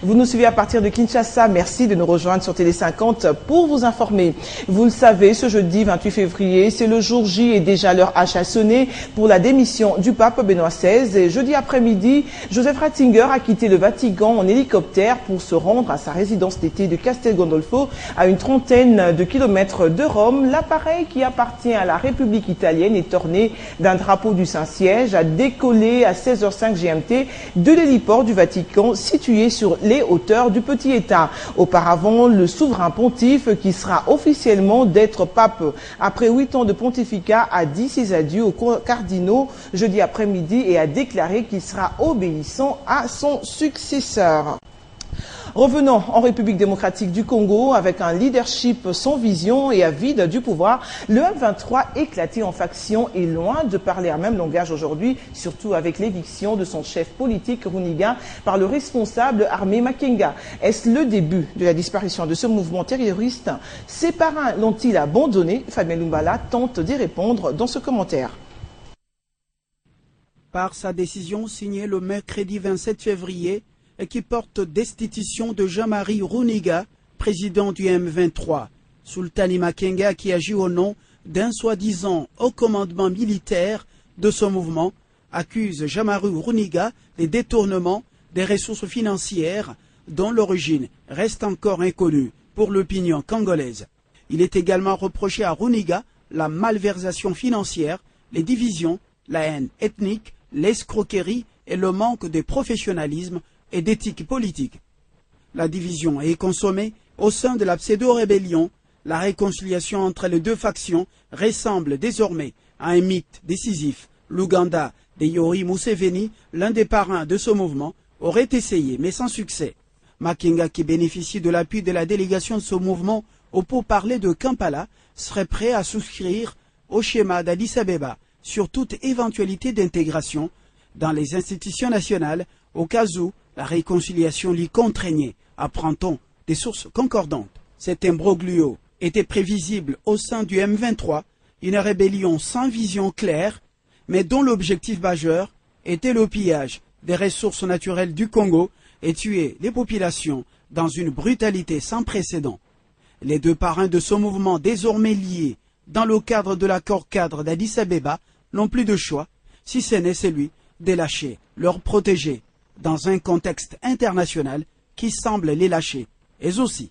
Vous nous suivez à partir de Kinshasa. Merci de nous rejoindre sur Télé 50 pour vous informer. Vous le savez, ce jeudi 28 février, c'est le jour J et déjà l'heure H a sonné pour la démission du pape Benoît XVI. Et jeudi après-midi, Joseph Ratzinger a quitté le Vatican en hélicoptère pour se rendre à sa résidence d'été de Castel Gandolfo, à une trentaine de kilomètres de Rome. L'appareil qui appartient à la République italienne est orné d'un drapeau du Saint-Siège, a décollé à 16h05 GMT de l'héliport du Vatican situé sur les hauteurs du Petit État. Auparavant, le souverain pontife, qui sera officiellement d'être pape après 8 ans de pontificat, a dit ses adieux aux cardinaux jeudi après-midi et a déclaré qu'il sera obéissant à son successeur. Revenons en République démocratique du Congo avec un leadership sans vision et avide du pouvoir. Le M23 éclaté en faction est loin de parler un même langage aujourd'hui, surtout avec l'éviction de son chef politique Runiga par le responsable armé Makenga. Est-ce le début de la disparition de ce mouvement terroriste? Ses parrains l'ont-ils abandonné? Fabien Lumbala tente d'y répondre dans ce commentaire. Par sa décision signée le mercredi 27 février, qui porte destitution de Jean-Marie Runiga, président du M23. Sultani Makenga, qui agit au nom d'un soi-disant haut commandement militaire de ce mouvement, accuse Jean-Marie Runiga des détournements des ressources financières dont l'origine reste encore inconnue pour l'opinion congolaise. Il est également reproché à Runiga la malversation financière, les divisions, la haine ethnique, l'escroquerie et le manque de professionnalisme et d'éthique politique. La division est consommée au sein de la pseudo-rébellion. La réconciliation entre les deux factions ressemble désormais à un mythe décisif. L'Ouganda de Yoweri Museveni, l'un des parrains de ce mouvement, aurait essayé, mais sans succès. Makenga, qui bénéficie de l'appui de la délégation de ce mouvement au pourparlers de Kampala, serait prêt à souscrire au schéma d'Addis Abeba sur toute éventualité d'intégration dans les institutions nationales au cas où la réconciliation l'y contraignait, apprend-on des sources concordantes. Cet imbroglio était prévisible au sein du M23, une rébellion sans vision claire, mais dont l'objectif majeur était le pillage des ressources naturelles du Congo et tuer les populations dans une brutalité sans précédent. Les deux parrains de ce mouvement désormais liés dans le cadre de l'accord cadre d'Addis Abeba n'ont plus de choix, si ce n'est celui de lâcher leurs protégés dans un contexte international qui semble les lâcher, eux aussi.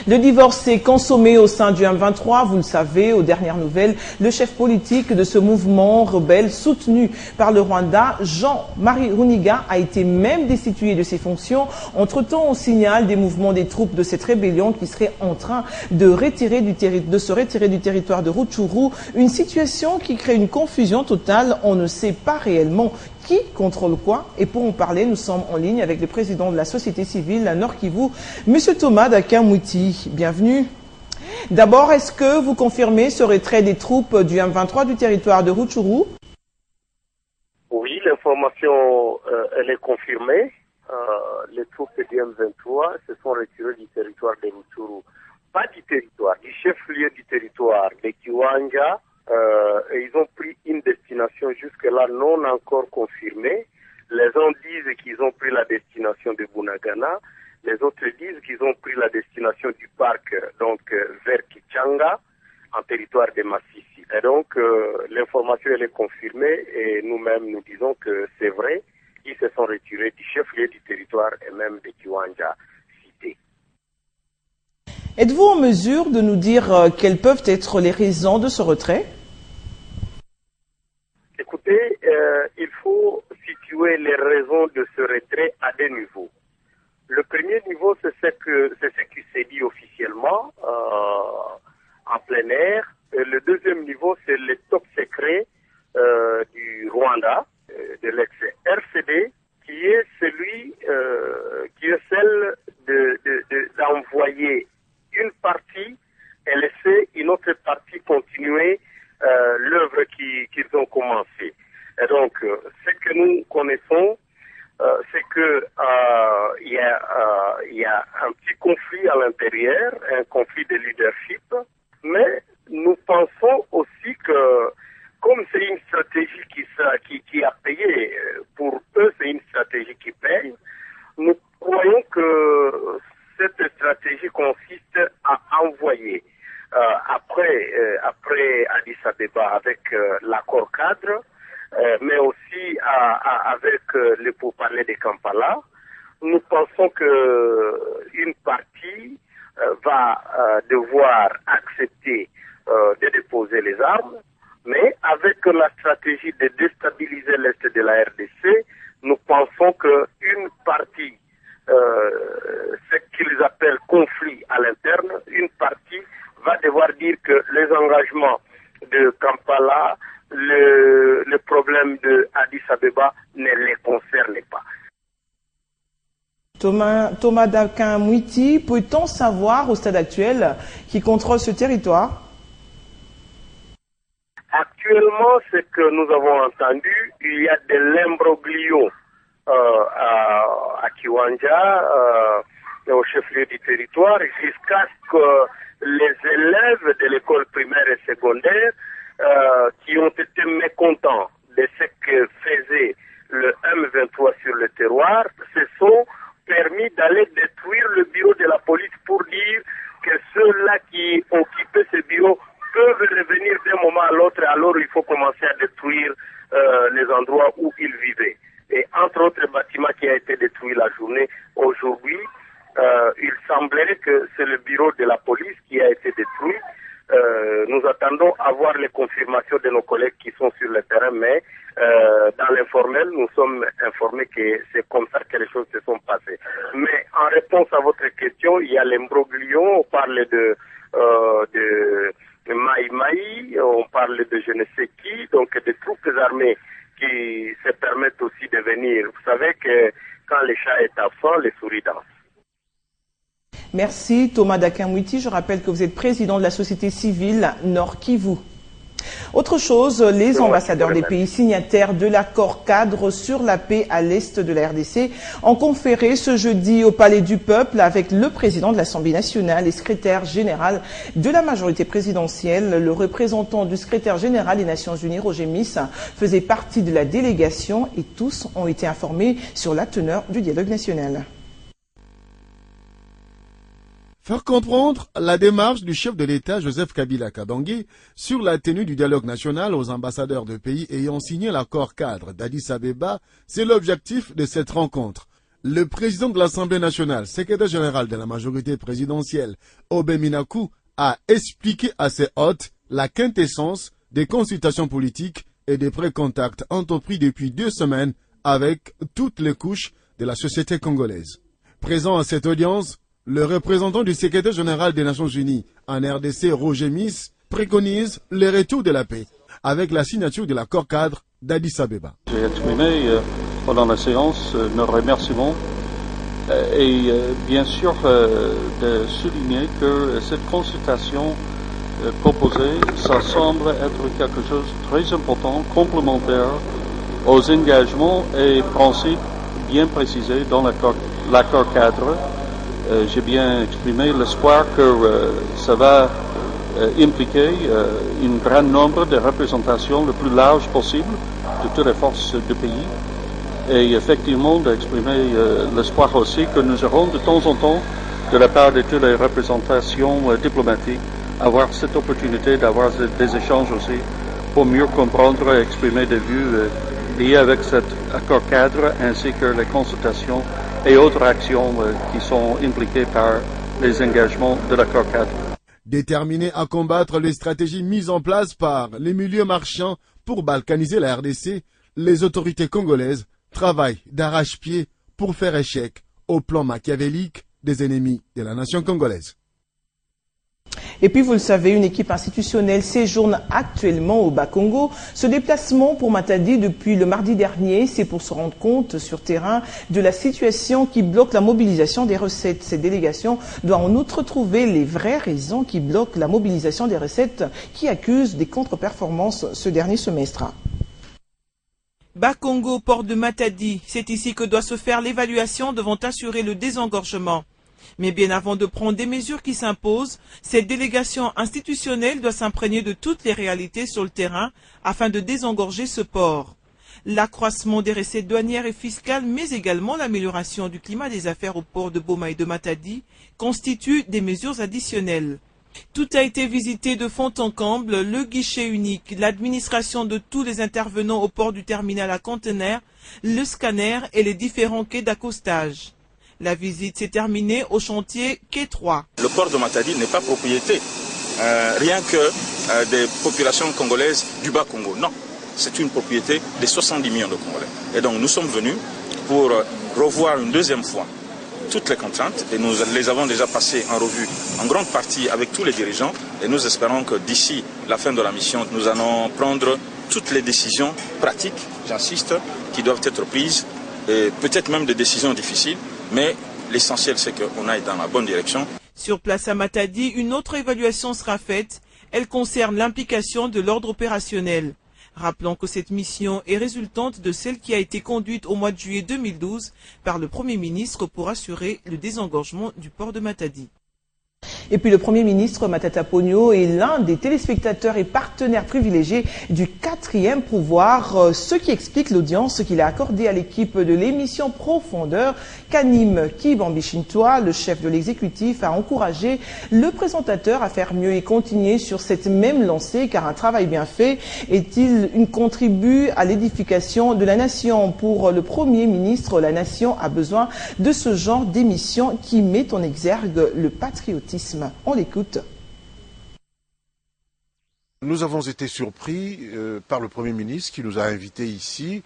Le divorce est consommé au sein du M23, vous le savez, aux dernières nouvelles. Le chef politique de ce mouvement rebelle soutenu par le Rwanda, Jean-Marie Runiga, a été même destitué de ses fonctions. Entre-temps, on signale des mouvements des troupes de cette rébellion qui seraient en train de se retirer du territoire de Rutshuru. Une situation qui crée une confusion totale. On ne sait pas réellement qui contrôle quoi? Et pour en parler, nous sommes en ligne avec le président de la société civile à Nord Kivu, M. Thomas Dakamouti. Bienvenue. D'abord, est-ce que vous confirmez ce retrait des troupes du M23 du territoire de Rutshuru? Oui, l'information elle est confirmée. Les troupes du M23 se sont retirées du territoire de Rutshuru. Pas du territoire, du chef-lieu du territoire de Kiwanja. Et ils ont pris une destination jusque-là non encore confirmée. Les uns disent qu'ils ont pris la destination de Bunagana, les autres disent qu'ils ont pris la destination du parc, donc vers Kichanga, en territoire de Massissi. Et donc l'information elle est confirmée et nous-mêmes nous disons que c'est vrai, ils se sont retirés du chef-lieu du territoire et même de Kiwanja cité. Êtes-vous en mesure de nous dire quelles peuvent être les raisons de ce retrait? Écoutez, il faut situer les raisons de ce retrait à deux niveaux. Le premier niveau, c'est ce qui s'est dit officiellement en plein air. Et le deuxième niveau, c'est le top secret du Rwanda, de l'ex-RCD, qui est celle d'envoyer une partie et laisser une autre partie continuer l'œuvre qu'ils ont commencé. Et donc, ce que nous connaissons, c'est que il y a un petit conflit à l'intérieur, un conflit de leadership, mais nous pensons aussi que comme c'est une stratégie qui a payé, pour eux c'est une stratégie qui paye, nous croyons que cette stratégie consiste à envoyer après Addis Abeba avec l'accord cadre, mais aussi avec les pourparlers de Kampala. Nous pensons que une partie va devoir accepter de déposer les armes, mais avec la stratégie de déstabiliser l'Est de la RDC, nous pensons qu'une partie, ce qu'ils appellent conflit à l'interne, une partie va devoir dire que les engagements de Kampala, le problème de Addis Abeba ne les concerne pas. Thomas Dakin-Mwiti, peut-on savoir au stade actuel qui contrôle ce territoire? Actuellement, ce que nous avons entendu, il y a de l'imbroglio à Kiwanja, au chef-lieu du territoire, jusqu'à ce que les élèves de l'école primaire et secondaire qui ont été mécontents de ce que faisait le M23 sur le terroir se sont permis d'aller détruire le bureau de la police pour dire que ceux-là qui occupaient ce bureau peuvent revenir d'un moment à l'autre, alors il faut commencer à détruire les endroits où ils vivaient. Et entre autres bâtiments qui a été détruit la journée, aujourd'hui, il semblerait que c'est le bureau de la police qui a été détruit. Nous attendons avoir les confirmations de nos collègues qui sont sur le terrain, mais dans l'informel, nous sommes informés que c'est comme ça que les choses se sont passées. Mais en réponse à votre question, il y a l'imbroglio, on parle de Maï, on parle de je ne sais qui, donc des troupes armées qui se permettent aussi de venir. Vous savez que quand le chat est absent, les souris dansent. Merci Thomas Dakin-Mwiti. Je rappelle que vous êtes président de la société civile Nord Kivu. Autre chose, les ambassadeurs des pays signataires de l'accord cadre sur la paix à l'est de la RDC ont conféré ce jeudi au Palais du Peuple avec le président de l'Assemblée nationale et secrétaire général de la majorité présidentielle. Le représentant du secrétaire général des Nations Unies, Roger Miss, faisait partie de la délégation et tous ont été informés sur la teneur du dialogue national. Faire comprendre la démarche du chef de l'État Joseph Kabila Kabange sur la tenue du dialogue national aux ambassadeurs de pays ayant signé l'accord cadre d'Addis Abeba, c'est l'objectif de cette rencontre. Le président de l'Assemblée nationale, secrétaire général de la majorité présidentielle, Obé Minakou, a expliqué à ses hôtes la quintessence des consultations politiques et des pré-contacts entrepris depuis 2 semaines avec toutes les couches de la société congolaise. Présent à cette audience, le représentant du secrétaire général des Nations Unies en RDC, Roger Miss, préconise le retour de la paix avec la signature de l'accord cadre d'Addis Abeba. J'ai exprimé pendant la séance nos remerciements et bien sûr de souligner que cette consultation proposée, ça semble être quelque chose de très important, complémentaire aux engagements et principes bien précisés dans l'accord cadre. J'ai bien exprimé l'espoir que ça va impliquer un grand nombre de représentations le plus large possible de toutes les forces du pays et effectivement d'exprimer l'espoir aussi que nous aurons de temps en temps de la part de toutes les représentations diplomatiques avoir cette opportunité d'avoir des échanges aussi pour mieux comprendre et exprimer des vues liées avec cet accord cadre ainsi que les consultations et autres actions qui sont impliquées par les engagements de l'accord cadre. Déterminé à combattre les stratégies mises en place par les milieux marchands pour balkaniser la RDC, les autorités congolaises travaillent d'arrache-pied pour faire échec au plan machiavélique des ennemis de la nation congolaise. Et puis, vous le savez, une équipe institutionnelle séjourne actuellement au Bas-Congo. Ce déplacement pour Matadi depuis le mardi dernier, c'est pour se rendre compte sur terrain de la situation qui bloque la mobilisation des recettes. Cette délégation doit en outre trouver les vraies raisons qui bloquent la mobilisation des recettes qui accusent des contre-performances ce dernier semestre. Bas-Congo, port de Matadi, c'est ici que doit se faire l'évaluation devant assurer le désengorgement. Mais bien avant de prendre des mesures qui s'imposent, cette délégation institutionnelle doit s'imprégner de toutes les réalités sur le terrain afin de désengorger ce port. L'accroissement des recettes douanières et fiscales, mais également l'amélioration du climat des affaires au port de Boma et de Matadi, constituent des mesures additionnelles. Tout a été visité de fond en comble, le guichet unique, l'administration de tous les intervenants au port du terminal à conteneurs, le scanner et les différents quais d'accostage. La visite s'est terminée au chantier quai 3. Le port de Matadi n'est pas propriété, rien que des populations congolaises du Bas-Congo. Non, c'est une propriété des 70 millions de Congolais. Et donc nous sommes venus pour revoir une deuxième fois toutes les contraintes et nous les avons déjà passées en revue en grande partie avec tous les dirigeants et nous espérons que d'ici la fin de la mission, nous allons prendre toutes les décisions pratiques, j'insiste, qui doivent être prises et peut-être même des décisions difficiles, mais l'essentiel c'est qu'on aille dans la bonne direction. Sur place à Matadi, une autre évaluation sera faite. Elle concerne l'implication de l'ordre opérationnel. Rappelons que cette mission est résultante de celle qui a été conduite au mois de juillet 2012 par le Premier ministre pour assurer le désengorgement du port de Matadi. Et puis le Premier ministre Matata Ponyo est l'un des téléspectateurs et partenaires privilégiés du 4e pouvoir, ce qui explique l'audience qu'il a accordée à l'équipe de l'émission Profondeur qu'anime Kibambi Shintoa, le chef de l'exécutif, a encouragé le présentateur à faire mieux et continuer sur cette même lancée car un travail bien fait est-il une contribue à l'édification de la nation. Pour le Premier ministre, la nation a besoin de ce genre d'émission qui met en exergue le patriotisme. On l'écoute. Nous avons été surpris par le Premier ministre qui nous a invités ici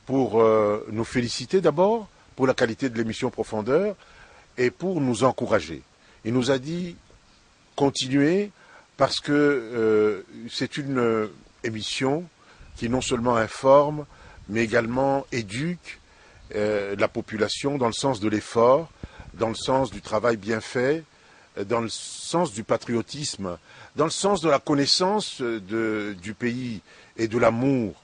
pour nous féliciter d'abord pour la qualité de l'émission Profondeur et pour nous encourager. Il nous a dit continuez parce que c'est une émission qui non seulement informe mais également éduque la population dans le sens de l'effort, dans le sens du travail bien fait, dans le sens du patriotisme, dans le sens de la connaissance du pays et de l'amour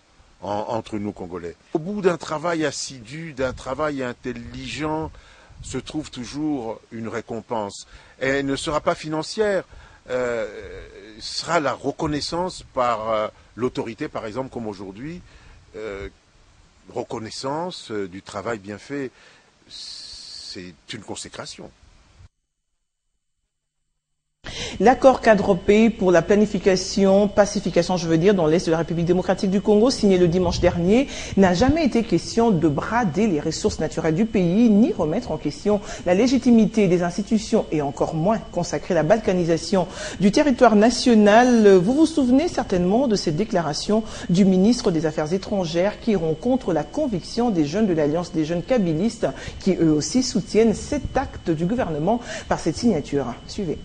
entre nous Congolais. Au bout d'un travail assidu, d'un travail intelligent, se trouve toujours une récompense. Et elle ne sera pas financière, sera la reconnaissance par l'autorité, par exemple, comme aujourd'hui, reconnaissance du travail bien fait. C'est une consécration. L'accord cadre-paix pour la pacification, dans l'Est de la République démocratique du Congo, signé le dimanche dernier, n'a jamais été question de brader les ressources naturelles du pays, ni remettre en question la légitimité des institutions et encore moins consacrer la balkanisation du territoire national. Vous vous souvenez certainement de cette déclaration du ministre des Affaires étrangères qui iront contre la conviction des jeunes de l'Alliance des jeunes kabylistes qui eux aussi soutiennent cet acte du gouvernement par cette signature. Suivez.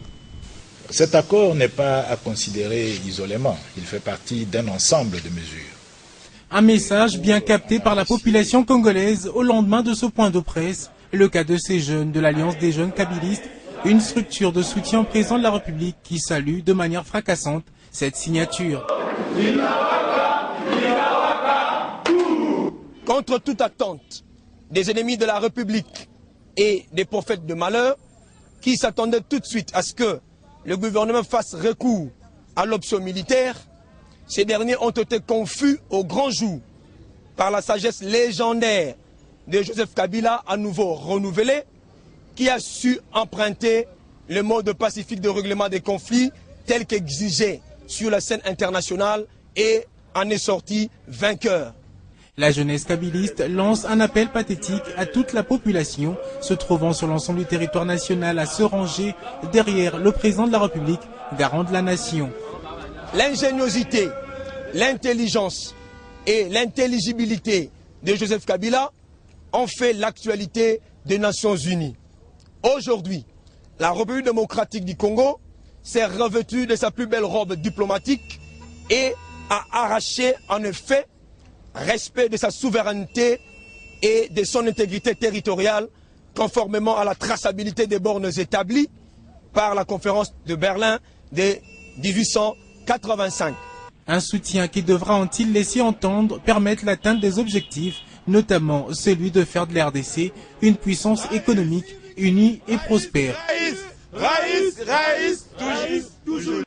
Cet accord n'est pas à considérer isolément, il fait partie d'un ensemble de mesures. Un message bien capté par la population congolaise au lendemain de ce point de presse, le cas de ces jeunes de l'Alliance des jeunes kabylistes, une structure de soutien au président de la République qui salue de manière fracassante cette signature. Contre toute attente des ennemis de la République et des prophètes de malheur qui s'attendaient tout de suite à ce que le gouvernement fasse recours à l'option militaire, ces derniers ont été confus au grand jour par la sagesse légendaire de Joseph Kabila, à nouveau renouvelée, qui a su emprunter le mode pacifique de règlement des conflits tel qu'exigé sur la scène internationale et en est sorti vainqueur. La jeunesse kabyliste lance un appel pathétique à toute la population se trouvant sur l'ensemble du territoire national à se ranger derrière le président de la République, garant de la nation. L'ingéniosité, l'intelligence et l'intelligibilité de Joseph Kabila ont fait l'actualité des Nations Unies. Aujourd'hui, la République démocratique du Congo s'est revêtue de sa plus belle robe diplomatique et a arraché en effet respect de sa souveraineté et de son intégrité territoriale, conformément à la traçabilité des bornes établies par la conférence de Berlin de 1885. Un soutien qui devra, ont-ils laissé entendre, permettre l'atteinte des objectifs, notamment celui de faire de la RDC une puissance économique unie et prospère. Raïs, toujours.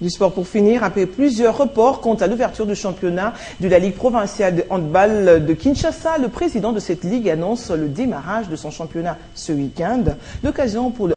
Du sport pour finir, après plusieurs reports quant à l'ouverture du championnat de la Ligue provinciale de handball de Kinshasa, le président de cette ligue annonce le démarrage de son championnat ce week-end. L'occasion pour le